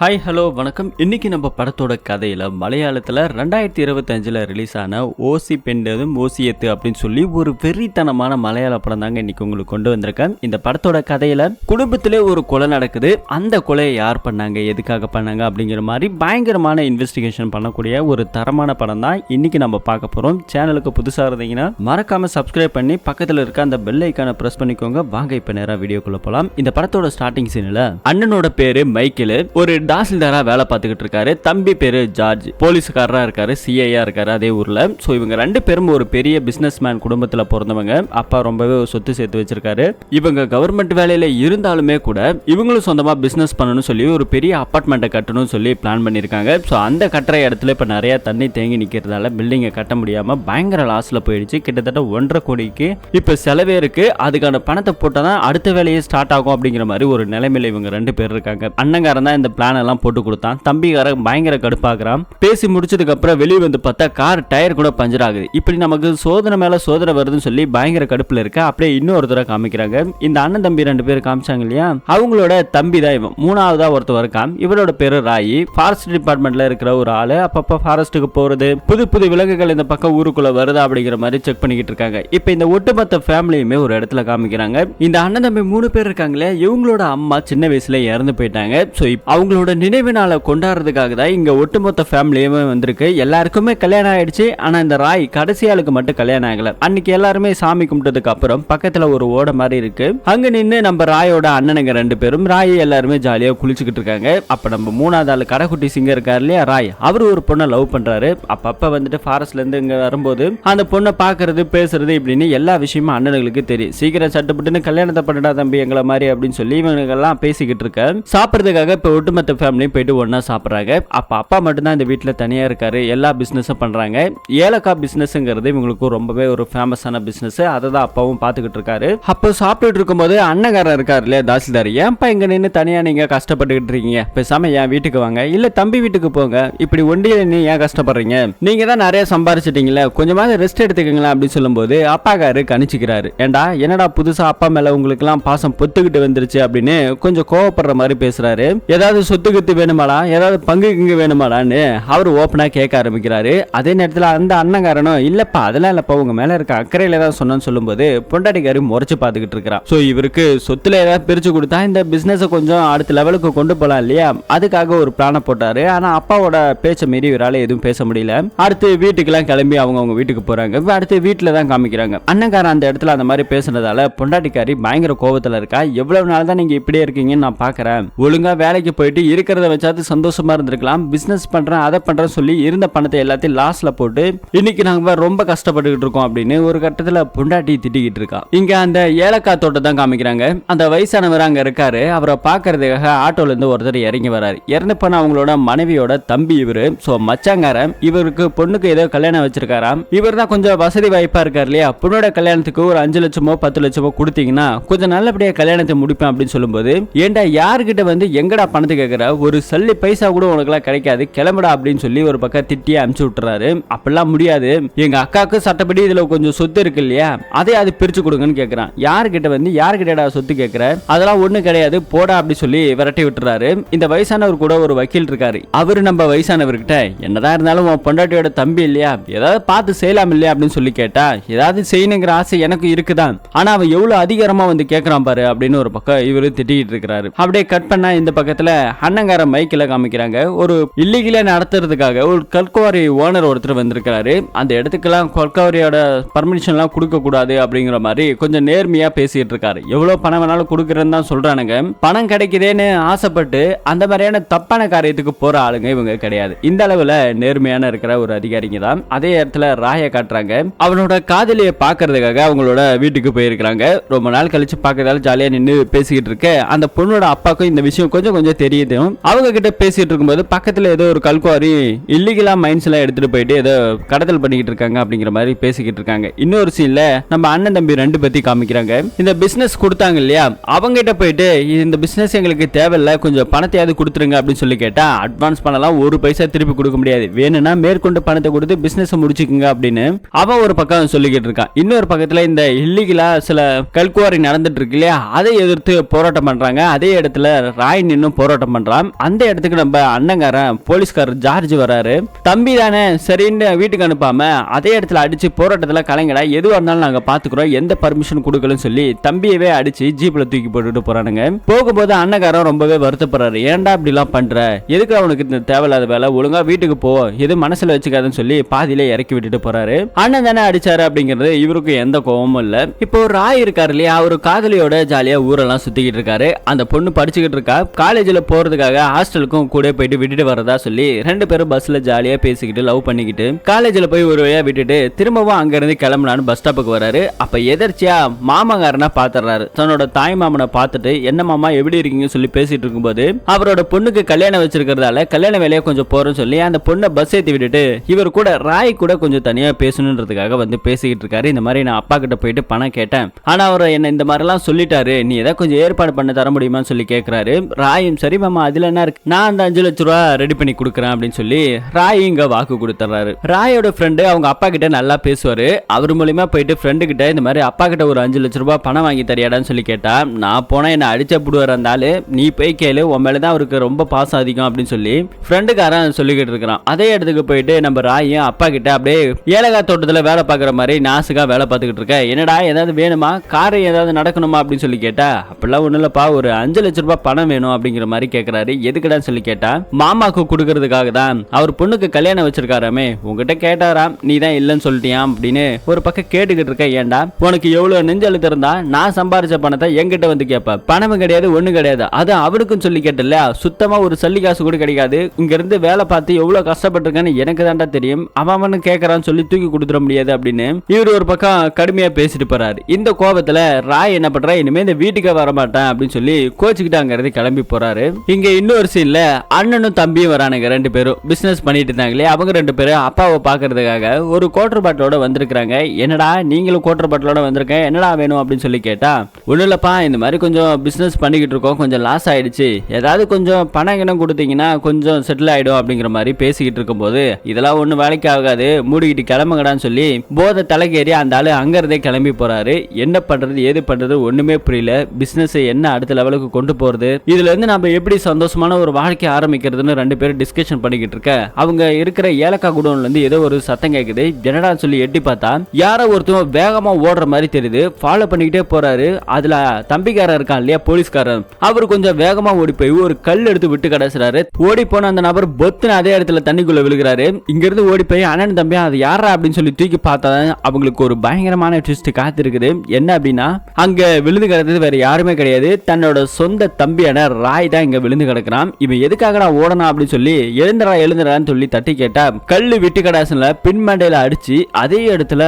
Hi hello வணக்கம். இன்னைக்கு நம்ம படத்தோட கதையில் மலையாளத்தில் 2025 ரிலீஸ் ஆன ஓசி பெண்டதும் ஓசியத்து அப்படின்னு சொல்லி ஒரு வெறித்தனமான மலையாள படம் தாங்க இன்னைக்கு உங்களுக்கு கொண்டு வந்திருக்கேன். இந்த படத்தோட கதையில் குடும்பத்திலே ஒரு கொலை நடக்குது. அந்த கொலையை யார் பண்ணாங்க, எதுக்காக பண்ணாங்க அப்படிங்கிற மாதிரி பயங்கரமான இன்வெஸ்டிகேஷன் பண்ணக்கூடிய ஒரு தரமான படம் தான் இன்னைக்கு நம்ம பார்க்க போகிறோம். சேனலுக்கு புதுசாக இருந்தீங்கன்னா மறக்காம சப்ஸ்கிரைப் பண்ணி பக்கத்தில் இருக்க அந்த பெல் ஐக்கானை ப்ரெஸ் பண்ணிக்கோங்க. வாங்க இப்போ நேராக வீடியோக்குள்ள போகலாம். இந்த படத்தோட ஸ்டார்டிங் சீனில் அண்ணனோட பேரு மைக்கேல், ஒரு தாசில்தாரா வேலை பார்த்துக்கிட்டு இருக்காரு. தம்பி பேரு ஜார்ஜ், போலீஸ்காரரா இருக்காரு, சிஐயா இருக்காரு அதே ஊர்ல. சோ இவங்க ரெண்டு பேரும் ஒரு பெரிய பிசினஸ் மேன் குடும்பத்துல பிறந்தவங்க. அப்பா ரொம்பவே சொத்து சேர்த்து வச்சிருக்காரு. இவங்க கவர்மெண்ட் வேலையில இருந்தாலுமே கூட இவங்களும் சொந்தமா பிசினஸ் பண்ணணும்னு சொல்லி ஒரு பெரிய அபார்ட்மெண்ட்டை கட்டணும்னு சொல்லி பிளான் பண்ணிருக்காங்க. சோ அந்த கட்டுற இடத்துல இப்ப நிறைய தண்ணி தேங்கி நிக்கிறதால பில்டிங்கை கட்ட முடியாம பயங்கர லாஸ்ல போயிடுச்சு. கிட்டத்தட்ட 1.5 கோடிக்கு இப்ப செலவே இருக்கு. அதுக்கான பணத்தை போட்டாதான் அடுத்த வேலையே ஸ்டார்ட் ஆகும் அப்படிங்கிற மாதிரி ஒரு நிலைமையில இவங்க ரெண்டு பேர் இருக்காங்க. அண்ணங்காரன் தான் இந்த பிளான் எல்லாம் போட்டு கொடுத்தான். தம்பிக்காரன் பயங்கர கடுப்பாக்குறான். பேசி முடிச்சதுக்கு அப்புறம் வெளியே வந்து பார்த்தா கார் டயர் கூட பஞ்சர் ஆகுது. இப்படி நமக்கு சோதனை மேல சோதனை வருதுன்னு சொல்லி பயங்கர கடுப்புல இருக்க. அப்படியே இன்னொருத்தரை காமிக்கிறாங்க. இந்த அண்ணன் தம்பி ரெண்டு பேரும் காமிச்சாங்க இல்லையா, அவங்களோட தம்பி தான் இவன். மூணாவதா ஒருத்தர் இருக்கான். இவரோட பேரு ராயி. ஃபாரஸ்ட் டிபார்ட்மெண்ட்ல இருக்கிற ஒரு ஆளு. அப்பப்ப ஃபாரஸ்ட்டுக்கு போறது, புது புது விலங்குகள் இந்த பக்கம் ஊருக்குள்ள வருதா அப்படிங்கிற மாதிரி செக் பண்ணிக்கிட்டு இருக்காங்க. இப்ப இந்த ஒட்டுமொத்த ஃபேமிலியுமே ஒரு இடத்துல காமிக்கிறாங்க. இந்த அண்ணன் தம்பி 3 பேர் இருக்காங்களே, இவங்களோட அம்மா சின்ன வயசுல இறந்து போயிட்டாங்க. சோ அவங்களோட நினைவு நாளை கொண்டாடுறதுக்காக தான் இங்க ஒட்டுமொத்த ஃபேமிலியுமே வந்திருக்கு. எல்லாருக்குமே கல்யாணம் ஆயிடுச்சு. ஆனா இந்த ராய் கடைசி ஆளுக்கு மட்டும் கல்யாணம் ஆகல. அன்னைக்கு எல்லாருமே சாமி கும்பிட்டதுக்கு அப்புறம் பக்கத்துல ஒரு ஓடை மாதிரி இருக்கு. அங்க நின்று நம்ம ராயோட அண்ணனுங்க ரெண்டு பேரும் ராய் எல்லாருமே ஜாலியா குளிச்சுக்கிட்டு இருக்காங்க. அப்ப நம்ம மூணாவது ஆளு கடைக்குட்டி சிங்கர் இருக்காரு இல்லையா ராய், அவரு ஒரு பொண்ணை லவ் பண்றாரு. அப்பப்ப வந்துட்டு ஃபாரஸ்ட்ல இருந்து இங்க வரும்போது அந்த பொண்ணை பாக்குறது பேசுறது இப்படின்னு எல்லா விஷயமும் அண்ணனுங்களுக்கு தெரியும். சீக்கிரம் சட்டுப்பட்டுன்னு கல்யாணத்தை பண்ணடா தம்பி எங்களை மாதிரி அப்படின்னு சொல்லி இவங்க எல்லாம் பேசிக்கிட்டு இருக்க. சாப்பிடுறதுக்காக இப்ப ஒட்டுமொத்த ஃபேமிலி போயிட்டு ஒன்னா சாப்பிடுறாங்க. அப்ப அப்பா மட்டும்தான் இந்த வீட்டுல தனியா இருக்காரு. எல்லா பிசினஸும் பண்றாங்க. ஏலக்காய் பிசினஸ்ங்கிறது இவங்களுக்கு ரொம்பவே ஒரு ஃபேமஸான பிசினஸ். அதை தான் அப்பாவும் பாத்துக்கிட்டு இருக்காரு. அப்போ சாப்பிட்டுட்டு இருக்கும்போது அண்ணகாரன் இருக்காரு இல்லையா தாசில்தார், ஏன்பா இங்க நின்று தனியா நீங்க கஷ்டப்பட்டுக்கிட்டு இருக்கீங்க, பேசாம என் வீட்டுக்கு வாங்க, இல்ல தம்பி வீட்டுக்கு போங்க, இப்படி ஒண்டியில நீ ஏன் கஷ்டப்படுறீங்க, நீங்க தான் நிறைய சம்பாரிச்சிட்டீங்களே, கொஞ்சமாவது ரெஸ்ட் எடுத்துக்கீங்களா அப்படின்னு சொல்லும் போது அப்பாக்காரு கணிச்சுக்கிறாரு. ஏண்டா என்னடா புதுசா அப்பா மேல உங்களுக்கு எல்லாம் பாசம் பொத்துக்கிட்டு வந்துருச்சு அப்படின்னு கொஞ்சம் கோவப்படுற மாதிரி பேசுறாரு. ஏதாவது சொத்துக்கிட்டு வேணுமாடா, ஏதாவது பங்கு இங்கு வேணுமாடான்னு அவர் ஓப்பனா கேட்க ஆரம்பிக்கிறாரு. அதே நேரத்தில் அந்த அண்ணங்காரனும் இல்லப்பா அதெல்லாம் இல்லப்பா உங்க மேல இருக்க அக்கறையில தான் சொன்னு சொல்லும்போது பொண்டாட்டிக்காரி முறைச்சு பார்த்துக்கிட்டு இருக்கிறான். சோ இவருக்கு சொத்துல ஏதாவது பிரிச்சு கொடுத்தா இந்த பிசினஸ் கொஞ்சம் அடுத்த லெவலுக்கு கொண்டு போலாம் இல்லையா, அதுக்காக ஒரு பிளான போட்டாரு. ஆனா அப்பாவோட பேச்ச மீறி இவரால எதுவும் பேச முடியல. அடுத்து வீட்டுக்கெல்லாம் கிளம்பி அவங்க வீட்டுக்கு போறாங்க. அடுத்து வீட்டுல தான் காமிக்கிறாங்க. அண்ணங்காரன் அந்த இடத்துல அந்த மாதிரி பேசுனதால பொண்டாட்டிக்காரி பயங்கர கோபத்துல இருக்கா. எவ்வளவு நாள் தான் நீங்க இப்படியே இருக்கீங்கன்னு நான் பாக்குறேன், ஒழுங்கா வேலைக்கு போயிட்டு இருக்கிறத வச்சாது சந்தோஷமா இருந்திருக்கலாம், பிசினஸ் பண்றேன் அதை பண்றேன் சொல்லி இருந்த பணத்தை எல்லாத்தையும் லாஸ்ட்ல போட்டு இன்னைக்கு நாங்க ரொம்ப கஷ்டப்பட்டுக்கிட்டு இருக்கோம் அப்படின்னு ஒரு கட்டத்துல பொண்டாட்டி திட்டிக்கிட்டு இருக்கா. இங்க அந்த ஏலக்காய் தோட்டம் தான் காமிக்கிறாங்க. அந்த வயசானவர் அங்க இருக்காரு. அவரை பாக்குறதுக்காக ஆட்டோல இருந்து ஒருத்தர் இறங்கி வராரு. இறந்து போன அவங்களோட மனைவியோட தம்பி இவரு. சோ மச்சாங்காரன் இவருக்கு பொண்ணுக்கு ஏதோ கல்யாணம் வச்சிருக்காராம். இவர் தான் கொஞ்சம் வசதி வாய்ப்பா இருக்காரு இல்லையா, பொண்ணோட கல்யாணத்துக்கு ஒரு 5 லட்சமோ 10 லட்சமோ கொடுத்தீங்கன்னா கொஞ்சம் நல்லபடியா கல்யாணத்தை முடிப்பேன் அப்படின்னு சொல்லும்போது, ஏண்டா யாருக்கிட்ட வந்து எங்கடா பணத்தை கேட்கிற, ஒரு சல்லி பைசா கூட உனக்குலாம் கிடைக்காது, கிளம்புடா அப்படின்னு சொல்லி ஒரு பக்கம் திட்டி அனுப்பிச்சு விட்டுறாரு. அப்படிலாம் முடியாது, எங்க அக்காவுக்கு சட்டப்படி இதுல கொஞ்சம் சொத்து இருக்கு இல்லையா, அதை அது பிரிச்சு கொடுங்கன்னு கேட்கிறான். யாருக்கிட்ட வந்து யாருக்கிட்டடா சொத்து கேட்கிற, அதெல்லாம் ஒண்ணு கிடையாது போடா அப்படி சொல்லி விரட்டி விட்டுறாரு. இந்த வயசானவர் கூட ஒரு வக்கீல் இருக்காரு. அவரு நம்ம வயசானவர்கிட்ட என்னதான் இருந்தாலும் உன் பொண்டாட்டியோட தம்பி இல்லையா, ஏதாவது பார்த்து செய்யலாம் இல்லையா அப்படின்னு சொல்லி கேட்டா, ஏதாவது செய்யணுங்கிற ஆசை எனக்கு இருக்குதான், ஆனா அவன் எவ்வளவு அதிகாரமா வந்து கேட்கறான் பாரு அப்படின்னு ஒரு பக்கம் இவரு திட்டிட்டு இருக்கிறாரு. அப்படியே கட் பண்ணா இந்த பக்கத்துல அண்ணங்கார மைக்கில காமிக்கிறாங்க. ஒரு இல்லீகலா நடத்துறதுக்காக ஒரு கல்குவாரி ஓனர் ஒருத்தர் வந்திருக்காரு. அந்த இடத்துக்கெல்லாம் கல்குவாரியோட பர்மிஷன் எல்லாம் கொடுக்க கூடாது அப்படிங்கிற மாதிரி கொஞ்சம் நேர்மையா பேசிட்டு இருக்காரு. எவ்வளவு பணம் வேணாலும் கொடுக்கறேன்னு தான் சொல்றானுங்க. பணம் கிடைக்குதேன்னு ஆசைப்பட்டு அந்த மாதிரியான தப்பான காரியத்துக்கு போற ஆளுங்க இவங்க கிடையாது. இந்த அளவுல நேர்மையான இருக்கிற ஒரு அதிகாரிங்க தான். அதே இடத்துல ராய காட்டுறாங்க. அவனோட காதலியை பாக்குறதுக்காக அவங்களோட வீட்டுக்கு போயிருக்காங்க. ரொம்ப நாள் கழிச்சு பாக்குறதால ஜாலியா நின்று பேசிக்கிட்டு இருக்க. அந்த பொண்ணோட அப்பாக்கும் இந்த விஷயம் கொஞ்சம் கொஞ்சம் தெரியுது. அவங்க கிட்ட பேசிட்டு இருக்கும்போது பக்கத்துல ஏதோ ஒரு கல்குவாரி இல்லீகலா மைன்ஸ் எல்லாம் எடுத்துட்டு போயிட்டு ஏதோ கடத்தல் பண்ணிக்கிட்டு இருக்காங்க அப்படிங்கிற மாதிரி பேசிக்கிட்டு இருக்காங்க. இன்னொரு சீன்ல நம்ம அண்ணன் தம்பி ரெண்டு பத்தி காமிக்கிறாங்க. இந்த பிசினஸ் கொடுத்தாங்க இல்லையா, அவங்க கிட்ட போயிட்டு இந்த பிசினஸ் எங்களுக்கு தேவையில்ல, கொஞ்சம் பணத்தையாவது கொடுத்துருங்க அப்படின்னு சொல்லி கேட்டா, அட்வான்ஸ் பண்ணலாம், ஒரு பைசா திருப்பி கொடுக்க முடியாது, வேணும்னா மேற்கொண்டு பணத்தை கொடுத்து பிசினஸ் முடிச்சுக்குங்க அப்படின்னு அவன் ஒரு பக்கம் சொல்லிக்கிட்டு இருக்கான். இன்னொரு பக்கத்துல இந்த இல்லீகலா சில கல்குவாரி நடந்துட்டு இருக்கு இல்லையா, அதை எதிர்த்து போராட்டம் பண்றாங்க. அதே இடத்துல ராய் நின்னும் போராட்டம் பண்றான். அந்த இடத்துக்கு நம்ம அண்ணங்காரன் போலீஸ்காரர் ஜார்ஜ் வராரு. தம்பி தானே சரின்னு வீட்டுக்கு அனுப்பாம அதே இடத்துல அடிச்சு போராட்டத்துல கலைஞடா, எதுவா இருந்தாலும் நாங்க பாத்துக்கிறோம், எந்த பர்மிஷன் கொடுக்கலன்னு சொல்லி தம்பியவே அடிச்சு ஜீப்ல தூக்கி போட்டுட்டு போறானுங்க. போகும்போது அண்ணங்காரன் ரொம்பவே வருத்தப்படுறாரு. ஏன்டா இப்படி எல்லாம் பண்ற, எதுக்கு அவனுக்கு இந்த தேவையில்லாத வேலை, ஒழுங்கா வீட்டுக்கு போ, எது மனசுல வச்சுக்காதுன்னு சொல்லி பாதியில இறக்கி விட்டுட்டு போறாரு. அண்ணன் தானே அடிச்சாரு அப்படிங்கிறது இவருக்கு எந்த கோவமும் இல்ல. இப்போ ராய் இருக்காரு இல்லையா, அவரு காதலியோட ஜாலியா ஊரெல்லாம் சுத்திக்கிட்டு இருக்காரு. அந்த பொண்ணு படிச்சுக்கிட்டு இருக்கா. காலேஜ்ல போறதுக்காக ஹாஸ்டலுக்கும் கூட போயிட்டு விட்டுட்டு வரதா சொல்லி ரெண்டு பேரும் பஸ்ல ஜாலியா பேசிக்கிட்டு லவ் பண்ணிக்கிட்டு காலேஜ்ல போய் ஒரு வழியா விட்டுட்டு திரும்பவும் அங்க இருந்து கிளம்பலான்னு பஸ் ஸ்டாப்புக்கு வராரு. அப்ப எதர்ச்சியா மாமங்காரனா பாத்துறாரு. தன்னோட தாய் மாமனை பார்த்துட்டு என்ன மாமா எப்படி இருக்கீங்கன்னு சொல்லி பேசிட்டு இருக்கும்போது அவரோட பொண்ணுக்கு கல்யாணம் வச்சிருக்கிறதால கல்யாண வேலையை கொஞ்சம் போறோம்னு சொல்லி அந்த பொண்ணை பஸ் ஏத்தி விட்டுட்டு இவர் கூட ராய் கூட கொஞ்சம் தனியா பேசணுன்றதுக்காக வந்து பேசிக்கிட்டு இருக்காரு. இந்த மாதிரி நான் அப்பா கிட்ட போயிட்டு பணம் கேட்டேன், ஆனா அவர் என்ன இந்த மாதிரி எல்லாம் சொல்லிட்டாரு, நீ ஏதாவது கொஞ்சம் ஏற்பாடு பண்ண தர முடியுமான்னு சொல்லி கேட்கிறாரு. ராயும் சரி மாமா அதுல என்ன இருக்கு, நான் அந்த 5 லட்சம் ரூபாய் ரெடி பண்ணி கொடுக்குறேன் அப்படின்னு சொல்லி ராய் இங்க வாக்கு கொடுத்துறாரு. ராயோட ஃப்ரெண்டு அவங்க அப்பா கிட்ட நல்லா பேசுவாரு. அவர் மூலியமா போயிட்டு ஃப்ரெண்டு கிட்ட இந்த மாதிரி அப்பா கிட்ட ஒரு 5 லட்சம் ரூபாய் பணம் வாங்கி தரியாடான்னு சொல்லி கேட்டா, நான் போனா என்ன அடிச்ச புடுவார் இருந்தாலும் நீ போய் கேளு, உன் மேலதான் அவருக்கு ரொம்ப பாசம் அதிகம் அப்படின்னு சொல்லி ஃப்ரெண்டுக்காரன் சொல்லிக்கிட்டு இருக்கிறான். அதே இடத்துக்கு போயிட்டு நம்ம ராயும் அப்பா கிட்ட அப்படியே ஏலகா தோட்டத்துல வேலை பார்க்குற மாதிரி நாசுக்கா வேலை பார்த்துக்கிட்டு இருக்க, என்னடா ஏதாவது வேணுமா, காரை ஏதாவது நடக்கணுமா அப்படின்னு சொல்லி கேட்டா, அப்படிலாம் ஒண்ணு இல்லப்பா, ஒரு 5 லட்சம் ரூபாய் பணம் வேணும் அப்படிங்கிற மாதிரி கேட்கிறாரு. எதுக்குடான்னு சொல்லி கேட்டா, மாமாக்கு கொடுக்கறதுக்காக தான், அவர் பொண்ணுக்கு கல்யாணம் வச்சிருக்காராமே, உங்ககிட்ட கேட்டாராம், நீ தான் இல்லைன்னு சொல்லிட்டியா அப்படின்னு ஒரு பக்கம் கேட்டுக்கிட்டு இருக்க. ஏண்டா உனக்கு எவ்வளவு நெஞ்சு அழுத்த இருந்தா நான் சம்பாரிச்ச பணத்தை என்கிட்ட வந்து கேட்ப, பணமும் கிடையாது ஒண்ணு கிடையாது, அது அவனுக்கும் சொல்லி கேட்டல, சுத்தமா ஒரு சல்லி காசு கூட கிடைக்காது, இங்க இருந்து வேலை பார்த்து எவ்வளவு கஷ்டப்பட்டிருக்கான்னு எனக்கு தான்டா தெரியும், அவனு கேட்கறான்னு சொல்லி தூக்கி கொடுத்துட முடியாது அப்படின்னு இவர் ஒரு பக்கம் கடுமையா பேசிட்டு போறாரு. இந்த கோபத்துல ராய் என்ன பண்றா, இனிமே இந்த வீட்டுக்கு வர மாட்டேன் அப்படின்னு சொல்லி கோச்சுக்கிட்டு அங்க இருந்து கிளம்பி போறாரு. இங்க இன்னொரு சீன்ல அண்ணனும் தம்பியும் வரானுங்க. ரெண்டு பேரும் பிசினஸ் பண்ணிட்டு இருந்தாங்களே, அவங்க ரெண்டு பேரும் அப்பாவை பாக்குறதுக்காக ஒரு குவார்டர் பாட்டிலோட வந்திருக்காங்க. என்னடா நீங்களும் குவார்டர் பாட்டிலோட வந்திருக்கேன், என்னடா வேணும் அப்படின்னு சொல்லி கேட்டா, ஒண்ணு இல்லப்பா, இந்த மாதிரி கொஞ்சம் பிசினஸ் பண்ணிக்கிட்டு இருக்கோம், கொஞ்சம் லாஸ் ஆயிடுச்சு, ஏதாவது கொஞ்சம் பணம் கிணம் கொடுத்தீங்கன்னா கொஞ்சம் செட்டில் ஆயிடும் அப்படிங்கிற மாதிரி பேசிக்கிட்டு இருக்கும்போது, இதெல்லாம் ஒண்ணு வேலைக்கு ஆகாது, மூடிக்கிட்டு கிளம்புங்கடான்னு சொல்லி போதை தலைக்கேறி அந்த ஆளு அங்க இருந்தே கிளம்பி போறாரு. என்ன பண்றது ஏது பண்றது ஒண்ணுமே புரியல. பிசினஸ் என்ன அடுத்த லெவலுக்கு கொண்டு போறது, இதுல இருந்து நம்ம எப்படி சந்தோஷமான ஒரு வாழ்க்கை ஆரம்பிக்கிறதுன்னு ரெண்டு பேரும் டிஸ்கஷன் பண்ணிக்கிட்டு இருக்க, அவங்க இருக்கிற ஏலக்காய் குடோன்ல இருந்து ஏதோ ஒரு சத்தம் கேக்குது. என்னடா சொல்லி எட்டி பார்த்தா யாரோ ஒருத்தர் வேகமா ஓடுற மாதிரி தெரியுது. ஃபாலோ பண்ணிக்கிட்டே போறாரு. அதுல தம்பிக்காரர் இருக்கான் இல்லையா போலீஸ்காரன், அவர் கொஞ்சம் வேகமா ஓடி போய் ஒரு கல் எடுத்து விட்டு கடைசுறாரு. ஓடி போன அந்த நபர் பொத்துன்னு அதே இடத்துல தண்ணிக்குள்ள விழுகிறாரு. இங்க இருந்து ஓடி போய் அண்ணன் தம்பி அது யாரா அப்படின்னு சொல்லி தூக்கி பார்த்தா அவங்களுக்கு ஒரு பயங்கரமான ட்விஸ்ட் காத்து இருக்குது. என்ன அப்படின்னா அங்க விழுந்து கிடந்தது வேற யாருமே கிடையாது, தன்னோட சொந்த தம்பியான ராய் தான் இங்க விழுந்து கிடக்குறான். இவன் எதுக்காக நான் ஓடனா அப்படின்னு சொல்லி எழுந்துறான்னு சொல்லி தட்டி கேட்டா, கல்லு விட்டு கடாசன்ல பின்மண்டையில அடிச்சு அதே இடத்துல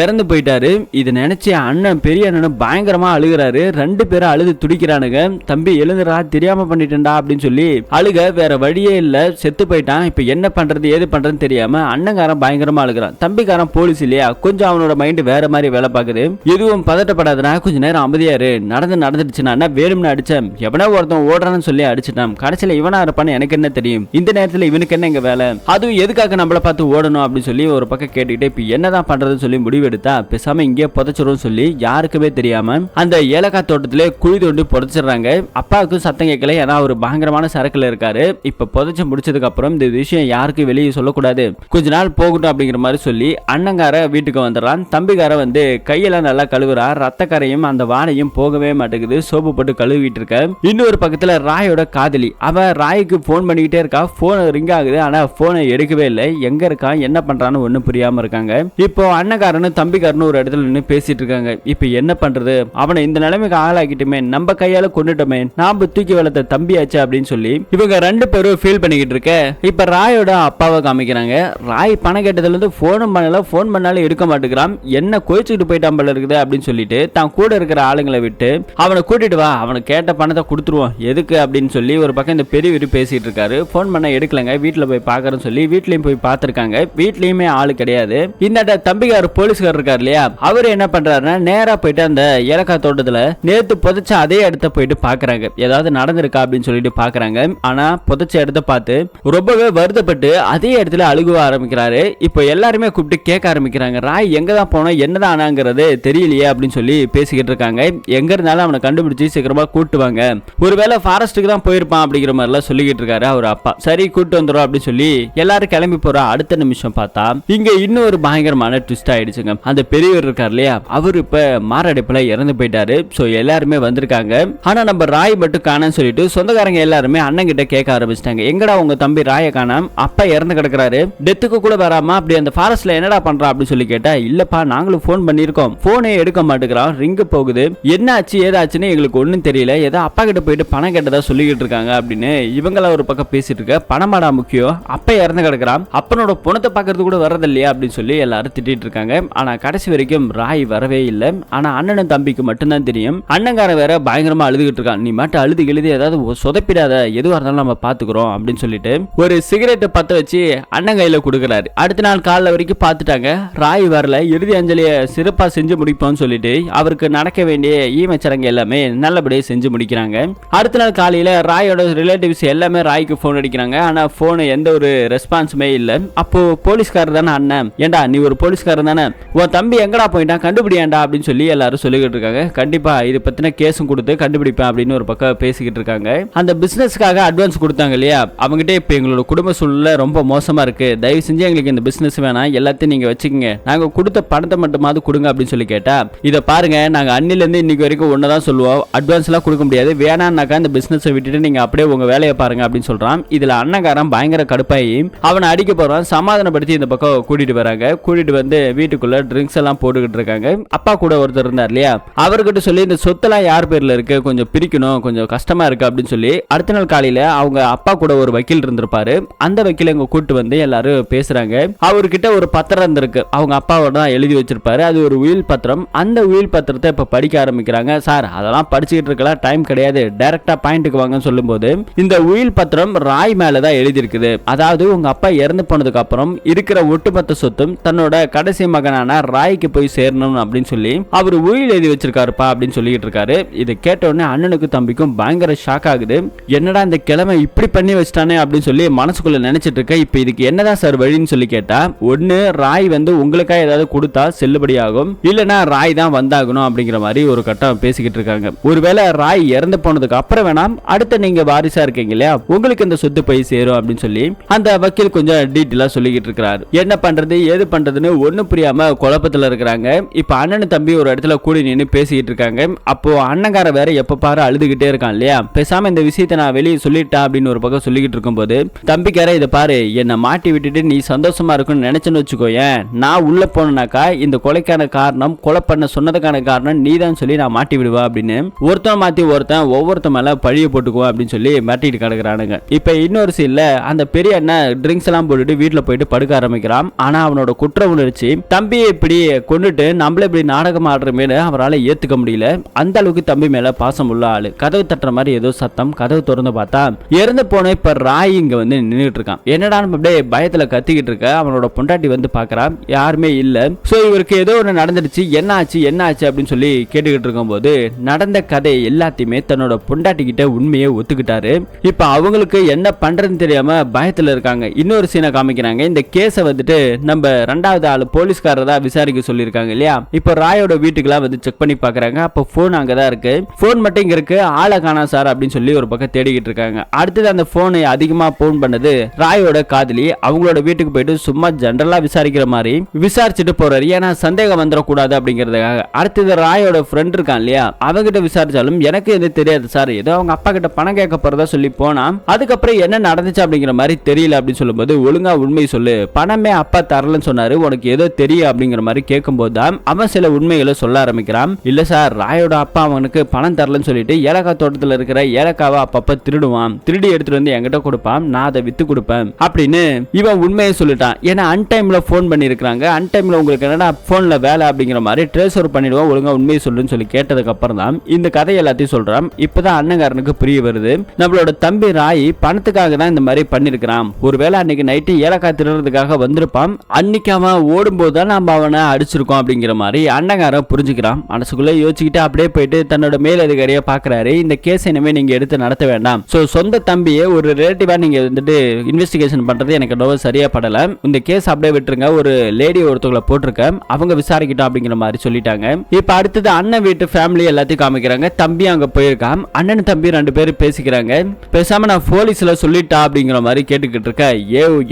இறந்து போயிட்டாரு. இது நினைச்சு அண்ணன் பெரிய அண்ணன் பயங்கரமா அழுகிறாரு. ரெண்டு பேரும் அழுது துடிக்கிறானுங்க. தம்பி எழுந்துறா, தெரியாம பண்ணிட்டேன்டா அப்படின்னு சொல்லி அழுக. வேற வழியே இல்ல, செத்து போயிட்டான். இப்ப என்ன பண்றது ஏது பண்றதுன்னு தெரியாம அண்ணங்காரன் பயங்கரமா அழுகிறான். தம்பிக்காரன் போலீஸ் இல்லையா, கொஞ்சம் அவனோட மைண்ட் வேற மாதிரி வேலை பார்க்குது. எதுவும் பதட்டப்படாதுனா கொஞ்ச நேரம் அமைதியாரு, நடந்துடுச்சுன்னா வேணும்னு அடிச்சேன், எவனா ஒருத்தன் ஓடுறான்னு சொல்லி அடிச்சுட்டான், கடைசியில இவனா இருப்பான்னு எனக்கு என்ன தெரியும், இந்த நேரத்துல இவனுக்கு என்ன எங்க வேலை, அதுவும் எதுக்காக நம்மள பார்த்து ஓடணும் அப்படின்னு சொல்லி ஒரு பக்கம் கேட்டுக்கிட்டே இப்ப என்னதான் பண்றதுன்னு சொல்லி முடிவெடுத்தா பேசாம இங்கே புதைச்சிரும் சொல்லி யாருக்குமே தெரியாம அந்த ஏலக்காய் தோட்டத்திலே குழி தோண்டி புதைச்சிடுறாங்க. அப்பாவுக்கு சத்தம் கேட்கல, ஏன்னா ஒரு பயங்கரமான சரக்குல இருக்காரு. இப்ப புதைச்சு முடிச்சதுக்கு அப்புறம் இந்த விஷயம் யாருக்கும் வெளியே சொல்லக்கூடாது, கொஞ்ச நாள் போகட்டும் அப்படிங்கிற மாதிரி சொல்லி அண்ணங்கார வீட்டுக்கு வந்துடுறான். தம்பிக்கார வந்து கையெல்லாம் நல்லா கழுவுறா. ரத்த கரையும் அந்த வாடையும் போகவே மாட்டேங்குது. சோப்பு போட்டு கழுவிட்டு இருக்க. இன்னொரு பக்கத்துல ராயோட காதலி, அவ ராய்க்கு போன் பண்ணிக்கிட்டே இருக்கா. போன் ரிங் ஆகுது, ஆனா போனை எடுக்கவே இல்லை. எங்க இருக்கான் என்ன பண்றான்னு ஒண்ணும் புரியாம இருக்காங்க. இப்போ அண்ணக்காரனும் தம்பிக்காரனும் ஒரு இடத்துல நின்று பேசிட்டு இருக்காங்க. இப்ப என்ன பண்றது, அவனை இந்த நிலைமைக்கு ஆளாக்கிட்டுமே, நம்ம கையால கொண்டுட்டோமே, நாம தூக்கி வளர்த்த தம்பியாச்சு அப்படின்னு சொல்லி இவங்க ரெண்டு பேரும் ஃபீல் பண்ணிக்கிட்டு இருக்க. இப்ப ராயோட அப்பாவை காமிக்கிறாங்க. ராய் பணம் கேட்டதுல இருந்து போனும் பண்ணல, போன் பண்ணாலும் எடுக்க மாட்டேங்கிறான். என்ன கோயிச்சுட்டு போயிட்டான் போல இருக்குது அப்படின்னு சொல்லிட்டு தான் கூட இருக்கிற ஆளுங்களை விட்டு அவனை கூட்டிட்டு வா, அவனுக்கு கேட்ட பணத்தை கொடுத்துருவோம், எதுக்கு அப்படின்னு சொல்லி ஒரு பக்கம் இந்த பெரியவர் பேசிட்டு இருக்காரு. போன் பண்ண எடுக்கலங்க, வீட்டுல போய் பாக்குறேன்னு சொல்லி வீட்லயும் போய் பாத்துருக்காங்க. வீட்லயுமே ஆளு கிடையாது. இந்த தம்பிக்காரர் போலீஸ்காரர் இருக்காரு இல்லையா, அவரு என்ன பண்றாருன்னா நேரா போயிட்டு அந்த ஏலக்காய் தோட்டத்துல நேத்து புதைச்ச அதே இடத்த போயிட்டு பாக்குறாங்க, ஏதாவது நடந்திருக்கா அப்படின்னு சொல்லிட்டு பாக்குறாங்க. ஆனா புதைச்ச இடத்த பார்த்து ரொம்பவே வருத்தப்பட்டு அதே இடத்துல அழுக ஆரம்பிக்கிறாரு. இப்போ எல்லாருமே கூப்பிட்டு கேட்க ஆரம்பிக்கிறாங்க, ராய் எங்க தான் போனோம், என்னதான் ஆனாங்கிறது தெரியலையே அப்படின்னு சொல்லி பேசிக்கிட்டு இருக்காங்க. எங்க இருந்தாலும் அவனை கண்டுபிடிச்சு சீக்கிரமா கூட்டுவாங்க, ஒருவேளை ஃபாரஸ்ட்டுக்கு தான் போயிருப்பான் அப்படிங்கிற மாதிரி எல்லாம் சொல்லிக்கிட்டு இருக்காரு அவர் அப்பா. சரி கூட்டு வந்துடும் அப்படின்னு சொல்லி எல்லாரும் கிளம்பி போற அடுத்த நிமிஷம் பார்த்தா இங்க இன்னொரு பயங்கரமான ட்விஸ்ட் ஆயிடுச்சுங்க. அந்த பெரியவர் இருக்கார் இல்லையா, அவர் இப்ப மாரடைப்புல இறந்து போயிட்டாரு. சோ எல்லாருமே வந்திருக்காங்க. ஆனா நம்ம ராய் மட்டும் காணன்னு சொல்லிட்டு சொந்தக்காரங்க எல்லாருமே அண்ணன் கிட்ட கேட்க ஆரம்பிச்சிட்டாங்க. எங்கடா உங்க தம்பி ராய காணாம, அப்பா இறந்து கிடக்குறாரு, டெத்துக்கு கூட வராம அப்படி அந்த ஃபாரஸ்ட்ல என்னடா பண்றா அப்படின்னு சொல்லி கேட்டா, இல்லப்பா நாங்களும் போன் பண்ணிருக்கோம், போனே எடுக்க மாட்டேங்கிறான், ரிங்கு போகுது, என்ன ஆச்சு ஏதாச்சுன்னு எங்களுக்கு ஒண்ணும் தெரியல, ஏதோ அப்பா கிட்ட போயிட்டு பணம் கேட்டதா சொல்லிக்கிட்டு இருக்காங்க அப்படின்னு இவங்கள ஒரு பக்கம் பேசிட்டு இருக்க. பணமாடா முக்கியம், அப்பா இறந்து கிடக்குறான், அப்பனோட பணத்தை பாக்குறது கூட வரது இல்லையா அப்படின்னு சொல்லி எல்லாரும் திட்டிட்டு இருக்காங்க. ஆனா கடைசி வரைக்கும் ராய் வரவே இல்லை. ஆனா அண்ணனும் தம்பிக்கு மட்டும்தான் தெரியும். அண்ணங்காரன் வேற பயங்கரமா அழுதுகிட்டு இருக்கான். நீ மட்டும் அழுது எழுதி ஏதாவது சொதப்பிடாத, எதுவா இருந்தாலும் நம்ம பாத்துக்கிறோம் அப்படின்னு சொல்லிட்டு ஒரு சிகரெட்டை பத்த வச்சு அண்ணன் கையில கொடுக்குறாரு. அடுத்த நாள் காலைல வரைக்கும் பார்த்துட்டாங்க, ராய் வரல. இறுதி அஞ்சலியை சிறப்பா செஞ்சு முடிப்போம்னு சொல்லிட்டு அவருக்கு நடக்க வேண்டிய ஈமச்சடங்கு எல்லாமே நல்லபடியா செஞ்சு முடிக்கிறாங்க. அடுத்த நாள் காலையில ராயோட ரிலேட்டிவ்ஸ் எல்லாமே ராய்க்கு போன் அடிக்கிறாங்க. ஆனா போன் எந்த ஒரு ரெஸ்பான்ஸுமே இல்ல. அப்போ போலீஸ்காரர் தானே அண்ணன், ஏண்டா நீ ஒரு போலீஸ்காரர் தானே, உன் தம்பி எங்கடா போயிட்டான் கண்டுபிடியாண்டா அப்படின்னு சொல்லி எல்லாரும் சொல்லிக்கிட்டு இருக்காங்க. கண்டிப்பா இது பத்தின கேஸும் கொடுத்து கண்டுபிடிப்பேன் அப்படின்னு ஒரு பக்கம் பேசிக்கிட்டு இருக்காங்க. அந்த பிசினஸ்க்காக அட்வான்ஸ் கொடுத்தாங்க இல்லையா, அவங்ககிட்ட இப்ப எங்களோட குடும்ப சூழ்நிலை ரொம்ப மோசமா இருக்கு, தயவு செஞ்சு எங்களுக்கு இந்த பிசினஸ் வேணாம், எல்லாத்தையும் நீங்க வச்சுக்கோங்க, நாங்க கொடுத்த பணத்தை மட்டுமாவது கொடுங்க அப்படின்னு சொல்லி கேட்டா, இதை பாருங்க நாங்க அன்னில இருந்து இன்னைக்கு வரைக்கும் ஒன்னதான் சொல்லுவோம், அட்வான்ஸ் எல்லாம் கொடுக்க முடியாது, வேணான்னாக்கா இந்த பிசினஸ் விட்டுட்டு நீங்க அப்படியே உங்க வேலையை பாருங்க அப்படின்னு சொல்றான். இதுல அண்ணங்காரன் பயங்கர கடுப்பாயி அவனை அடிக்க போறான். சமாதானப்படுத்தி இந்த பக்கம் கூட்டிட்டு வராங்க. கூட்டிட்டு வந்து வீட்டுக்குள்ள ட்ரிங்க்ஸ் எல்லாம் போட்டுக்கிட்டு இருக்காங்க. அப்பா கூட ஒருத்தர் இருந்தார் இல்லையா, அவர்கிட்ட சொல்லி இந்த சொத்தெல்லாம் யார் பேர்ல இருக்கு கொஞ்சம் பிரிக்கணும், கொஞ்சம் கஷ்டமா இருக்கு அப்படின்னு சொல்லி அடுத்த நாள் காலையில அவங்க அப்பா கூட ஒரு வக்கீல் இருந்திருப்பாரு, அந்த வக்கீல இங்க கூட்டு வந்து எல்லாரும் பேசுறாங்க. அவர்கிட்ட ஒரு பத்திரம் இருந்திருக்கு, அவங்க அப்பாவோட தான் எழுதி வச்சிருப்பாரு, அது ஒரு உயில் பத்திரம். அந்த உயில் பத்திரத்தை இப்ப படிக்க ஆரம்பிக்கிறாங்க. சார் அதெல்லாம் படிச்சுக்கிட்டு இருக்கலாம், டைம் கிடையாது, டைரக்டா பாயிண்ட்டுக்கு வாங்கன்னு சொல்லும்போது இந்த உயில் பத்திரம் ராய் மேலதான் எழுதி இருக்குது. அதாவது உங்க அப்பா இறந்து போனதுக்கு அப்புறம் இருக்கிற ஒட்டுமொத்த சொத்தும் தன்னோட கடைசி மகனான ராய்க்கு போய் சேரணும் அப்படின்னு சொல்லி அவர் உயில் எழுதி வச்சிருக்காருப்பா அப்படின்னு சொல்லிட்டு இருக்காரு. இதை கேட்ட உடனே அண்ணனுக்கு தம்பிக்கும் பயங்கர ஷாக் ஆகுது. என்னடா இந்த கிழமை இப்படி பண்ணி வச்சிட்டானே அப்படின்னு சொல்லி மனசுக்குள்ள நினைச்சிட்டு இருக்க. இப்ப இதுக்கு என்னதான் சார் வழின்னு சொல்லி கேட்டா, ஒன்னு ராய் வந்து உங்களுக்கா ஏதாவது கொடுத்தா செல்லுபடியாகும், இல்லனா ராய் தான் வந்தாகணும் அப்படிங்கிற மாதிரி ஒரு கட்டம் பேசிக்கிட்டு இருக்காங்க. ஒருவேளை ராய் இறந்து போனதுக்கு அப்புறம் வேணாம், அடுத்த நீங்க வாரிசா இருக்கீங்க இல்லையா, உங்களுக்கு இந்த சொத்து போய் சேரும் அப்படின்னு சொல்லி அந்த வக்கீல் கொஞ்சம் டீட்டெயிலா சொல்லிக்கிட்டு இருக்காரு. என்ன பண்றது ஏது பண்றதுன்னு ஒண்ணு புரியாம குழப்பத்துல இருக்கிறாங்க. இப்ப அண்ணன் தம்பி ஒரு இடத்துல கூடி நின்று பேசிக்கிட்டு இருக்காங்க. அப்போ அண்ணங்கார வேற எப்ப பாரு அழுதுகிட்டே இருக்கான் இல்லையா, பேசாம இந்த விஷயத்தை நான் வெளியே சொல்லிட்டா அப்படின்னு ஒரு பக்கம் சொல்லிக்கிட்டு இருக்கும்போது தம்பிக்கார இதை பாரு, என்ன மாட்டி விட்டுட்டு நீ சந்தோஷமா இருக்குன்னு நினைச்சேன்னு வச்சுக்கோயேன், நான் உள்ள போனாக்கா இந்த கொலைக்கான காரணம், கொலை பண்ண சொன்னதுக்கான காரணம் நீதான் சொல்லி நான் மாட்டி விடுவா அப்படின்னு ஒருத்தன் மாத்தி ஒருத்தன் ஒவ்வொருத்த மேல பழிய போட்டுக்குவோம் அப்படின்னு சொல்லி மாட்டிட்டு கிடக்குறானுங்க. இப்ப இன்னொரு சீன்ல அந்த பெரிய அண்ணன் ட்ரிங்க்ஸ் எல்லாம் போட்டுட்டு வீட்டுல போயிட்டு படுக்க ஆரம்பிக்கிறான். ஆனா அவனோட குற்ற உணர்ச்சி தம்பியை இப்படி கொண்டுட்டு நம்மள இப்படி நாடகம் ஆடுறமே அவரால் ஏத்துக்க முடியல. அந்த அளவுக்கு தம்பி மேல பாசம் உள்ள ஆளு. கதவு தட்டுற மாதிரி ஏதோ சத்தம், கதவு திறந்து பார்த்தா இறந்து போன இப்ப ராய் இங்க வந்து நின்றுட்டு இருக்கான். என்னடா அப்படியே பயத்துல கத்திக்கிட்டு இருக்க. அவனோட பொண்டாட்டி வந்து பாக்குறான், யாருமே இல்ல. சோ இவருக்கு ஏதோ ஒண்ணு நடந்துருச்சு, என்ன ஆச்சு என்ன ஆச்சு அப்படின்னு சொல்லி கேட்டுக்கிட்டு இருக்கும் போது நடந்த கதை எல்லாத்தையுமே தன்னோட பொண்டாட்டி கிட்ட உண்மையை ஒத்துக்கிட்டாரு. இப்ப அவங்களுக்கு என்ன பண்றதுன்னு தெரியாம பயத்துல இருக்காங்க. இன்னொரு சீனை காமிக்கிறாங்க. இந்த கேஸை வந்துட்டு நம்ம ரெண்டாவது ஆளு போலீஸ்காரர் தான் விசாரிக்க சொல்லியிருக்காங்க இல்லையா. இப்ப ராயோட வீட்டுக்குலாம் வந்து செக் பண்ணி பாக்குறாங்க. அப்ப போன் அங்கதான் இருக்கு. போன் மட்டும் இங்க இருக்கு, ஆளை காணா சார் அப்படின்னு சொல்லி ஒரு பக்கம் தேடிக்கிட்டு இருக்காங்க. அடுத்தது அந்த போனை அதிகமா போன் பண்ணது ராயோட காதலி. அவங்களோட வீட்டுக்கு போயிட்டு சும்மா ஜெனரலா விசாரிக்கிற மாதிரி விசாரிச்சுட்டு போறாரு, ஏன்னா சந்தேகம் வந்துடக்கூடாது அப்படிங்கிறதுக்காக. அடுத்தது ராயோட ஃப்ரெண்ட் இருக்கான் இல்லையா, அவங்கிட்ட விசாரிச்சாலும் எனக்கு எது தெரியாது சார், ஏதோ அவங்க அப்பா கிட்ட பணம் கேட்க போறதா சொல்லி போனா அதுக்கப்புறம் என்ன நடந்துச்சு அப்படிங்கிற மாதிரி தெரியல அப்படின்னு சொல்லும்போது ஒழுங்கா உண்மை சொல்லு, பணமே அப்பா தரலன்னு சொன்னாரு, உனக்கு ஏதோ தெரியும் அப்படிங்கிற மாதிரி கேட்கும்போது தான் அவன் சில உண்மைகளை சொல்ல ஆரம்பிக்கிறான். இல்ல சார், ராயோட அப்பா அவனுக்கு பணம் தரலன்னு சொல்லிட்டு ஏலக்காய் தோட்டத்தில் இருக்கிற ஏலக்காவை அப்பப்ப திருடுவான், திருடி எடுத்துட்டு வந்து என்கிட்ட கொடுப்பான், நான் அதை வித்து கொடுப்பேன் அப்படின்னு இவன் உண்மையை சொல்லிட்டான். ஏன்னா அன்டைம்ல போன் பண்ணி இருக்காங்க, அன்டைம்ல உங்களுக்கு என்னடா போன்ல வேலை அப்படிங்கிற மாதிரி ட்ரேஸ்ஓவர் பண்ணிடுவோம், ஒழுங்கா உண்மையை சொல்லுன்னு சொல்லி கேட்டதுக்கு அப்புறம் தான் இந்த கதை எல்லாத்தையும் சொல்றான். இப்பதான் அண்ணங்காரனுக்கு புரிய வருது, நம்மளோட தம்பி ராய் பணத்துக்காக தான் இந்த மாதிரி பண்ணிருக்கான். ஒருவேளை அன்னைக்கு நைட்டு ஏலக்காய் திருடுறதுக்காக வந்திருப்பான், அன்னைக்கு அவன் ஓடும்போது தான் நம்ம அவனை அடிச்சிருக்கோம் அப்படிங்கிற மாதிரி அண்ணங்காரன் புரிஞ்சுக்கிறான். மனசுக்குள்ள யோசிச்சுக்கிட்டு அப்படியே போயிட்டு தன்னோட மேலதிகாரியை பாக்குறாரு. இந்த கேஸ் இனிமே நீங்க எடுத்து நடத்த வேண்டாம், சோ சொந்த தம்பியை ஒரு ரிலேட்டிவா நீங்க வந்துட்டு இன்வெஸ்டிகேஷன் பண்றது எனக்கு ரொம்ப சரியா படல, இந்த கேஸ் அப்படியே விட்டுருங்க, ஒரு லேடி ஒருத்தவங்களை போட்டிருக்க அவங்க விசாரிக்கிட்டோம் அப்படிங்கிற மாதிரி சொல்லிட்டாங்க. இப்ப அடுத்தது அண்ணன் வீட்டு ஃபேமிலி எல்லாத்தையும் காமிக்கிறாங்க. தம்பி அங்க போயிருக்கான். அண்ணன் தம்பி ரெண்டு பேரும் பேசிக்கிறாங்க. பேசாம நான் போலீஸ்ல சொல்லிட்டா அப்படிங்கிற மாதிரி கேட்டுக்கிட்டு இருக்க.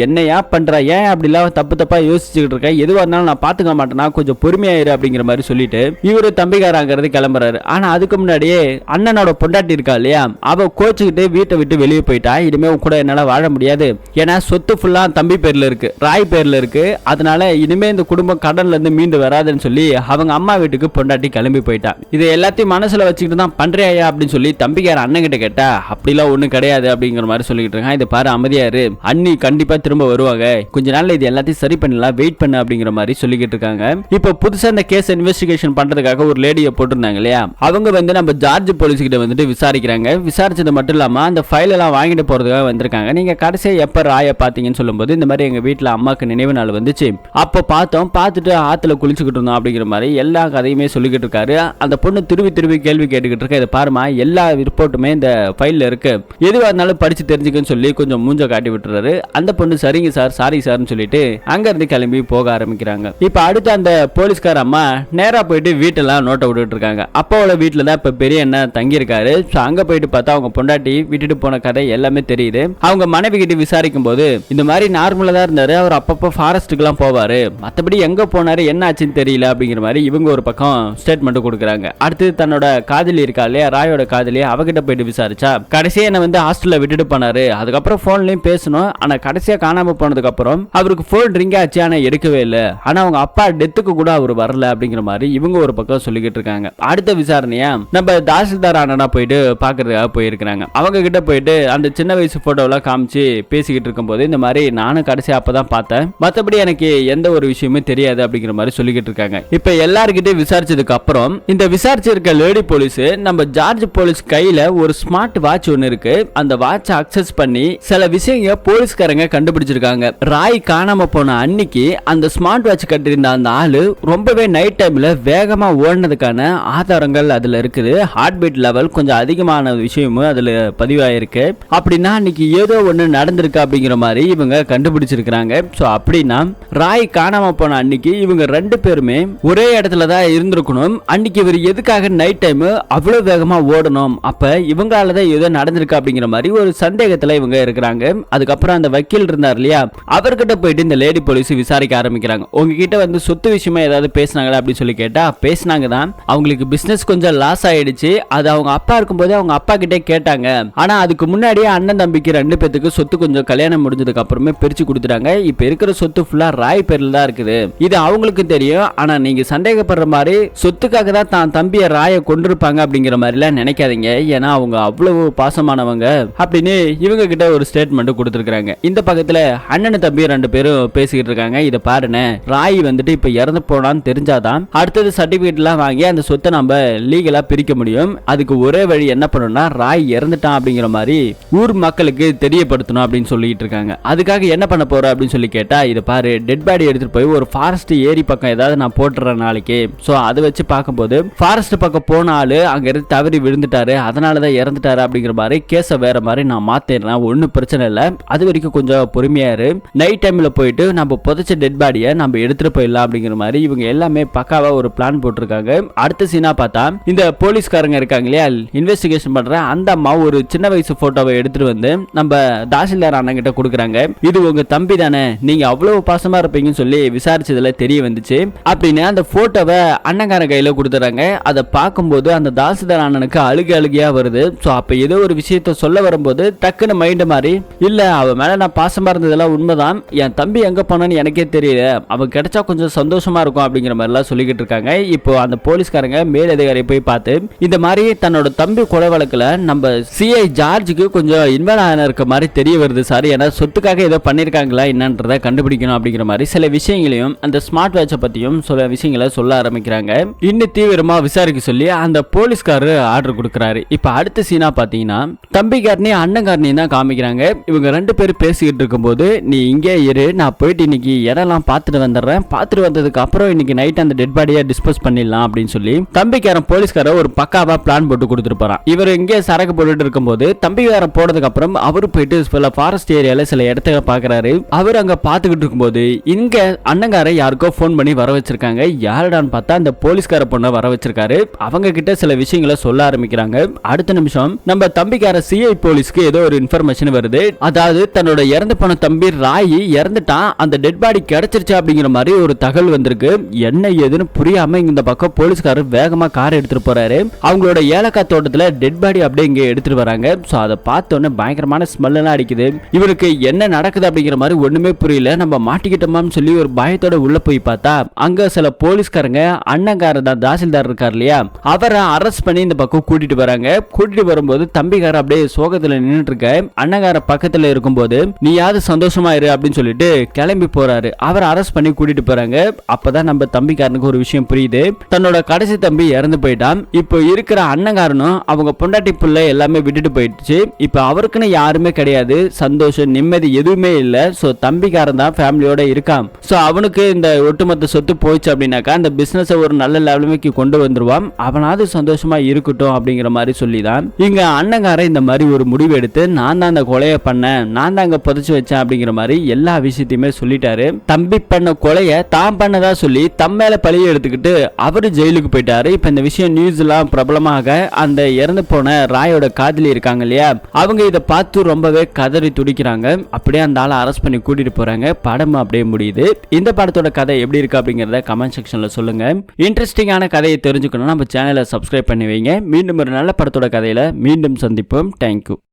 என்னையா பண்ற, ஏன் அப்படிலாம் தப்பா யோசிச்சுக்கிட்டு இருக்க, எதுவா இருந்தாலும் நான் பாத்துக்க மாட்டேனா, கொஞ்சம் பொறுமையாயிரு அப்படிங்கிற மாதிரி சொல்லிட்டு இவரு தம்பிக்காரங்கிறது கிளம்புறாரு. ஆனா அதுக்கு முன்னாடியே அண்ணனோட பொண்டாட்டி இருக்கா இல்லையா, அவ கோச்சுக்கிட்டு வீட்டை விட்டு வெளியே போயிட்டா. இனிமே கூட என்னால வாழ முடியாது, ஏன்னா சொத்து ஃபுல்லா தம்பி பேர்ல இருக்கு, ராய் பேர்ல இருக்கு, அதனால இனிமே இந்த குடும்பம் கடன்ல இருந்து மீண்டு வராதுன்னு சொல்லி அவங்க அம்மா வீட்டுக்கு பொண்டாட்டி கிளம்பி போயிட்டா. இது எல்லாத்தையும் மனசுல வச்சுக்கிட்டு தான் பண்றியா அப்படின்னு சொல்லி தம்பிக்கார அண்ணன் கிட்ட கேட்டா, அப்படிலாம் ஒண்ணும் கிடையாது அப்படிங்கிற மாதிரி சொல்லிட்டு இருக்கான். இதை பாரு, அமைதியாரு, அண்ணி கண்டிப்பா திரும்ப வருவாங்க, கொஞ்ச நாள்ல இது எல்லாத்தையும் சரி பண்ணலாம், வெயிட் பண்ணு அப்படிங்கிற மாதிரி சொல்லிக்கிட்டு இருக்காங்க. இப்போ புதுசா இந்த கேஸ் இன்வெஸ்டிகேஷன் பண்றதுக்காக ஒரு லேடியை போட்டிருந்தாங்க இல்லையா, அவங்க வந்து நம்ம ஜார்ஜ் போலீஸ் கிட்ட வந்துட்டு விசாரிக்கிறாங்க. விசாரிச்சது மட்டும் இல்லாம அந்த ஃபைல் எல்லாம் வாங்கிட்டு போறதுக்காக வந்திருக்காங்க. நீங்க கடைசியா எப்ப ராய பாத்தீங்கன்னு சொல்லும்போது, இந்த மாதிரி எங்க வீட்டுல அம்மாக்கு நினைவு நாள் வந்துச்சு, அப்ப பார்த்தோம், பார்த்துட்டு ஆத்துல குளிச்சுக்கிட்டு இருந்தோம் அப்படிங்கிற மாதிரி எல்லா கதையுமே சொல்லிக்கிட்டு இருக்காரு. அந்த பொண்ணு திருவி கேள்வி கேட்டுக்கிட்டு இருக்க. இதை பாருமா, எல்லா ரிப்போர்ட்டுமே இந்த ஃபைல்ல இருக்கு, எதுவா இருந்தாலும் படிச்சு தெரிஞ்சுக்கன்னு சொல்லி கொஞ்சம் மூஞ்ச காட்டி விட்டுறாரு. அந்த பொண்ணு சரிங்க சார், சாரி சார்னு சொல்லிட்டு அங்க இருந்து கிளம்பி போக ஆரம்பிக்கிறாங்க. இப்ப அடுத்து அந்த போலீஸ்கார அம்மா நேரா போயிட்டு வீட்டெல்லாம் நோட்டை விட்டுட்டு இருக்காங்க. அப்பாவோட வீட்டுல தான் இப்ப பெரிய அண்ணன் தங்கி இருக்காரு. அங்க போயிட்டு பார்த்தா அவங்க பொண்டாட்டி விட்டுட்டு போன கதை எல்லாமே தெரியுது. அவங்க மனைவி கிட்ட விசாரிக்கும் போது இந்த மாதிரி நார்மலா தான் இருந்தாரு, அவர் அப்பப்போ ஃபாரஸ்ட்டுக்கு எல்லாம் போவாரு, மத்தபடி எங்க போனாரு என்ன ஆச்சுன்னு தெரியல அப்படிங்கிற மாதிரி இவங்க ஒரு பக்கம் ஸ்டேட்மெண்ட் கொடுக்குறாங்க. அடுத்து தன்னோட காதலி இருக்கா இல்லையா, ராயோட காதலி, அவகிட்ட போயிட்டு விசாரிச்சா கடைசியா என்ன வந்து ஹாஸ்டல்ல விட்டுட்டு போனாரு, அதுக்கப்புறம் போன்லயும் பேசணும், ஆனா கடைசியா காணாம போனதுக்கு அப்புறம் அவருக்கு போன் ரிங் ஆச்சு, ஆனா எடுக்கவே இல்லை, ஆனா அவங்க அப்பா டெத்துக்கு கூட அவர் வரல அப்படிங்கிற மாதிரி இவங்க ஒரு பக்கம் சொல்லிக்கிட்டு இருக்காங்க. அடுத்த விசாரணையா நம்ம தாசில்தார் அண்ணனா போயிட்டு பாக்குறதுக்காக போயிருக்காங்க. அவங்க கிட்ட போயிட்டு அந்த சின்ன வயசு போட்டோலாம் காமிச்சு பேசிக்கிட்டு இருக்கும்போது, இந்த மாதிரி நானும் கடைசி அப்பதான் பார்த்தேன், மற்றபடி எனக்கு எந்த ஒரு விஷயமே தெரியாது அப்படிங்கிற மாதிரி சொல்லிக்கிட்டு இருக்காங்க. இப்ப எல்லார்கிட்ட விசாரிச்சதுக்கு அப்புறம் இந்த விசாரிச்சிருக்க லேடி போலீஸ் நம்ம ஜார்ஜ் போலீஸ் கையில ஒரு ஸ்மார்ட் வாட்ச் ஒன்னு இருக்கு, அந்த வாட்சை அக்சஸ் பண்ணி சில விஷயங்க போலீஸ்காரங்க கண்டுபிடிச்சிருக்காங்க. ராய் காணாம போன அன்னைக்கு அந்த ஸ்மார்ட் வாட்ச் கட்டிருந்த அந்த ஆளு ரொம்பவே நைட் டைம்ல வேகமா ஓடினதுக்கான ஆதாரங்கள் அதுல இருக்குது. ஹார்ட் பீட் லெவல் கொஞ்சம் அதிகமான விஷயமும் அதுல பதிவாயிருக்கு. அப்படின்னா அன்னைக்கு ஏதோ ஒண்ணு நடந்திருக்கு அப்படிங்கிற மாதிரி இவங்க கண்டுபிடிச்சிருக்காங்க. சோ அப்படின்னா ராய் காணாம போன அன்னைக்கு இவங்க ரெண்டு பேருமே ஒரே இடத்துல தான் இருந்திருக்கணும். அன்னைக்கு இவர் எதுக்காக நைட் டைம் அவ்வளவு வேகமா ஓடணும், அப்ப இவங்களாலதான் ஏதோ நடந்திருக்கு அப்படிங்கிற மாதிரி ஒரு சந்தேகத்துல இவங்க இருக்கிறாங்க. அதுக்கப்புறம் அந்த வக்கீல் இருந்தார் இல்லையா, அவர்கிட்ட போயிட்டு இந்த லேடி போலீஸ் விசாரிக்க ஆரம்பிக்கிறாங்க. உங்ககிட்ட வந்து சொத்து விஷயமா ஏதாவது பேசினாங்களா அப்படின்னு சொல்லி கேட்டா, பேசினாங்க தான், அவங்களுக்கு பிசினஸ் கொஞ்சம் லாஸ் ஆயிடுச்சு, அது அவங்க அப்பா இருக்கும்போது அவங்க அப்பா கிட்டே கேட்டாங்க, ஆனா அதுக்கு முன்னாடியே அண்ணன் தம்பிக்கு ரெண்டு பேத்துக்கு சொத்து கொஞ்சம் கல்யாணம் முடிஞ்சதுக்கு அப்புறமே பிரிச்சு கொடுத்துட்டாங்க. இப்ப இருக்கிற சொத்து ஃபுல்லா ராய் பேர்ல தான் இருக்குது, இது அவங்களுக்கு தெரியும், ஆனா நீங்க சந்தேகப்படுற மாதிரி சொத்துக்காக தான் தான் தம்பிய ராய கொண்டிருப்பாங்க அப்படிங்கிற மாதிரி எல்லாம் நினைக்காதீங்க, ஏன்னா அவங்க அவ்வளவு பாசமானவங்க அப்படின்னு இவங்க கிட்ட ஒரு ஸ்டேட்மெண்ட் கொடுத்துருக்காங்க. இந்த பக்கத்துல அண்ணன் தம்பி ரெண்டு பேரும் பேசிக்கிட்டு இருக்காங்க. இதை பாருங்க, ராய் வந்துட்டு இப்ப இறந்து போனான்னு தெரிஞ்சாதான் அடுத்தது சர்டிபிகேட் எல்லாம் வாங்கி அந்த சொத்தை நம்ம லீகலா பிரிக்க முடியும். அதுக்கு ஒரே வழி என்ன பண்ணணும்னா ராய் இறந்துட்டான் அப்படிங்கிற மாதிரி ஊர் மக்களுக்கு தெரியப்படுத்தணும் அப்படின்னு சொல்லிட்டு இருக்காங்க. அதுக்காக என்ன பண்ண போற அப்படின்னு சொல்லி கேட்டா, இதை பாரு, டெட் பாடி எடுத்துட்டு போய் ஒரு ஃபாரஸ்ட் ஏரி பக்கம் ஏதாவது நான் போட்டுறேன் நாளைக்கு, சோ அதை வச்சு பார்க்கும்போது ஃபாரஸ்ட் பக்கம் போன ஆளு அங்க இருந்து தவறி விழுந்துட்டாரு, அதனாலதான் இறந்துட்டாரு அப்படிங்கிற மாதிரி கேஸ வேற மாதிரி நான் மாத்திடுறேன், ஒன்னும் பிரச்சனை இல்ல, அது வரைக்கும் கொஞ்சம் பொறுமையாரு, நைட் டைம்ல போயிட்டு நம்ம புதைச்ச டெட் பாடியை நம்ம எடுத்துட்டு போயிடலாம் அப்படிங்கிற மாதிரி இவங்க எல்லாமே பக்காவா ஒரு பிளான் போட்டிருக்காங்க. அடுத்த சீனா பார்த்தா இந்த போலீஸ்காரங்க இருக்காங்க இல்லையா, இன்வெஸ்டிகேஷன் பண்ற அந்த அம்மா ஒரு சின்ன வயசு போட்டோவை எடுத்துட்டு வந்து நம்ம தாசில்தார் அண்ணன் கிட்ட கொடுக்குறாங்க. இது உங்க தம்பி தானே, நீங்க அவ்வளவு பாசமா இருப்பீங்கன்னு சொல்லி விசாரிச்சதுல தெரிய வந்துச்சு அப்படின்னு அந்த போட்டோவை அண்ணங்கார கையில கொடுத்துறாங்க. அதை பார்க்கும்போது அந்த தாசில்தார் அண்ணனுக்கு அழுகையா வருது. சோ அப்ப ஏதோ ஒரு விஷயத்த சொல்ல வரும்போது டக்குன்னு மைண்ட் மாதிரி, இல்ல அவ மேல நான் பாசமா இருந்ததெல்லாம் உண்மைதான், என் தம்பி எங்க போனான்னு எனக்கே தெரியல, அவன் கிடைச்சா கொஞ்சம் சந்தோஷமா இருக்கும் அப்படிங்கிற மாதிரி எல்லாம் சொல்லிக்கிட்டு இருக்காங்க. இப்போ அந்த போலீஸ்காரங்க மேலதிகாரி போய் பார்த்து இந்த மாதிரி தன்னோட தம்பி கொலை வழக்குல நம்ம சிஐ ஜார்ஜுக்கு கொஞ்சம் இன்வால்வ் இருக்க மாதிரி தெரிய வருது சார், ஏன்னா சொத்துக்காக ஏதோ பண்ணிருக்காங்களா என்னன்றதை கண்டுபிடிக்கணும் அப்படிங்கிற மாதிரி சில விஷயங்களையும் அந்த ஸ்மார்ட் வாட்சை பத்தியும் சில விஷயங்களை சொல்ல ஆரம்பிக்கிறாங்க. இன்னும் தீவிரமா விசாரிக்க சொல்லி அந்த போலீஸ்காரர் ஆர்டர் கொடுக்குறாரு. இப்ப அடுத்த சீனா பாத்தீங்கன்னா தம்பிக்காரனையும் அண்ணங்காரனையும் தான் காமிக்கிறாங்க. இவங்க ரெண்டு பேரும் பேசிக்கிட்டு இருக்கும்போது, நீ இங்கே இரு, நான் போயிட்டு இன்னைக்கு இடம்லாம் பார்த்துட்டு வந்துடுறேன், பார்த்துட்டு வந்ததுக்கு அப்புறம் இன்னைக்கு நைட் அந்த டெட் பாடியை டிஸ்போஸ் பண்ணிடலாம் அப்படின்னு சொல்லி தம்பிக்காரன் போலீஸ்காரர் ஒரு பக்காவா பிளான் போட்டு கொடுத்துருப்பாராம். இவர் இங்கே சரக்கு போட்டுட்டு இருக்கும்போது தம்பிக்காரன் போனதுக்கு அப்புறம் அவரு போயிட்டு சில ஃபாரஸ்ட் ஏரியால சில இடத்துல பாக்குறாரு. அவர் அங்க பாத்துக்கிட்டு இருக்கும்போது இங்க அண்ணங்கார யாருக்கோ போன் பண்ணி வர வச்சிருக்காங்க. யாருடான்னு பார்த்தா அந்த போலீஸ்கார பொண்ணை வர வச்சிருக்காரு. அவங்க கிட்ட சில விஷயங்களை சொல்ல ஆரம்பிக்கிறாங்க. அடுத்த நிமிஷம் நம்ம தம்பிக்கார சிஐ போலீஸ்க்கு ஏதோ ஒரு இன்ஃபர்மேஷன் வருது. அதாவது தன்னோட இறந்து போன தம்பி ராயி இறந்துட்டான், அந்த டெட் பாடி கிடைச்சிருச்சு அப்படிங்கிற மாதிரி ஒரு தகவல் வந்திருக்கு. என்ன ஏதுன்னு புரியாம இந்த பக்கம் போலீஸ்காரர் வேகமா கார் எடுத்துட்டு போறாரு. அவங்களோட ஏலக்காய் தோட்டத்துல டெட் பாடி அப்படியே இங்க எடுத்துட்டு வராங்க. சோ அதை பார்த்தோன்னே பயங்கரமான ஸ்மெல் எல்லாம் அடிக்குது. இவருக்கு என்ன நடக்குது அப்படிங்கிற மாதிரி ஒண்ணுமே புரியல. நம்ம மாட்டிக்கிட்டோமான்னு சொல்லி ஒரு பயத்தோட உள்ள போய் பார்த்தா அங்க சில போலீஸ்காரங்க அண்ணங்காரர் தான் தாசில்தார் இருக்கார் இல்லையா, அவரை அரெஸ்ட் பண்ணி இந்த பக்கம் கூட்டிட்டு வராங்க. கூட்டிட்டு வரும்போது தம்பிக்கார அப்படியே சோகத்துல நின்னுட்டு இருக்க. அண்ணங்கார பக்கத்துல இருக்கும்போது நீ யாவது சந்தோஷமா இரு அப்படின்னு சொல்லிட்டு கிளம்பி போறாரு. அவரை அரெஸ்ட் பண்ணி கூட்டிட்டு போறாங்க. அப்பதான் நம்ம தம்பிக்காரனுக்கு ஒரு விஷயம் புரியுது. தன்னோட கடைசி தம்பி இறந்து போயிட்டான். இப்போ இருக்கிற அண்ணங்காரனும் அவங்க பொண்டாட்டி புள்ள எல்லாமே விட்டுட்டு போயிடுச்சு. இப்போ அவருக்குன்னு யாருமே கிடையாது, சந்தோஷம் நிம்மதி எதுவுமே இல்ல. சோ தம்பிக்காரன் தான் ஃபேமிலியோட இருக்கான். சோ அவனுக்கு இந்த ஒட்டுமொத்த சொத்து போயிடுச்சு அப்படின்னாக்கா அந்த பிசினஸ் ஒரு நல்ல லெவலுக்கு கொண்டு வந்துருவான். அவனாவது சந்தோஷமா இருக்கட்டும் அப்படிங்கிற மாதிரி சொல்லிதான் இங்க அண்ணங்காரன் இந்த மாதிரி ஒரு முடிவு எடுத்து நான் தான் அந்த கொலையை பண்ணேன், நான் தான் அங்க புதைச்சு வச்சேன் அப்படிங்கிற மாதிரி எல்லா விஷயத்தையுமே சொல்லிட்டாரு. தம்பி பண்ண கொலைய தான் பண்ணதா சொல்லி தம்மேல பழிய எடுத்துக்கிட்டு அவரு ஜெயிலுக்கு போயிட்டாரு. இப்ப இந்த விஷயம் நியூஸ் எல்லாம் பிரபலமாக அந்த இறந்து போன ராயோட காதலி இருக்காங்க இல்லையா, அவங்க இதை பார்த்து ரொம்பவே கதறி துடிக்கிறாங்க. அப்படியே அந்த ஆளை அரெஸ்ட் பண்ணி கூட்டிட்டு போறாங்க. படம் அப்படியே முடியுது. இந்த படத்தோட கதை எப்படி இருக்கு அப்படிங்கறத கமெண்ட் செக்ஷன்ல சொல்லுங்க. இன்ட்ரெஸ்டிங்கான கதையை தெரிஞ்சுக்கணும் நம்ம சேனலை சப்ஸ்கிரைப் பண்ணி வைங்க. மீண்டும் ஒரு நல்ல படத்தோட கதையில மீண்டும் சந்திப்போம். தேங்க்யூ.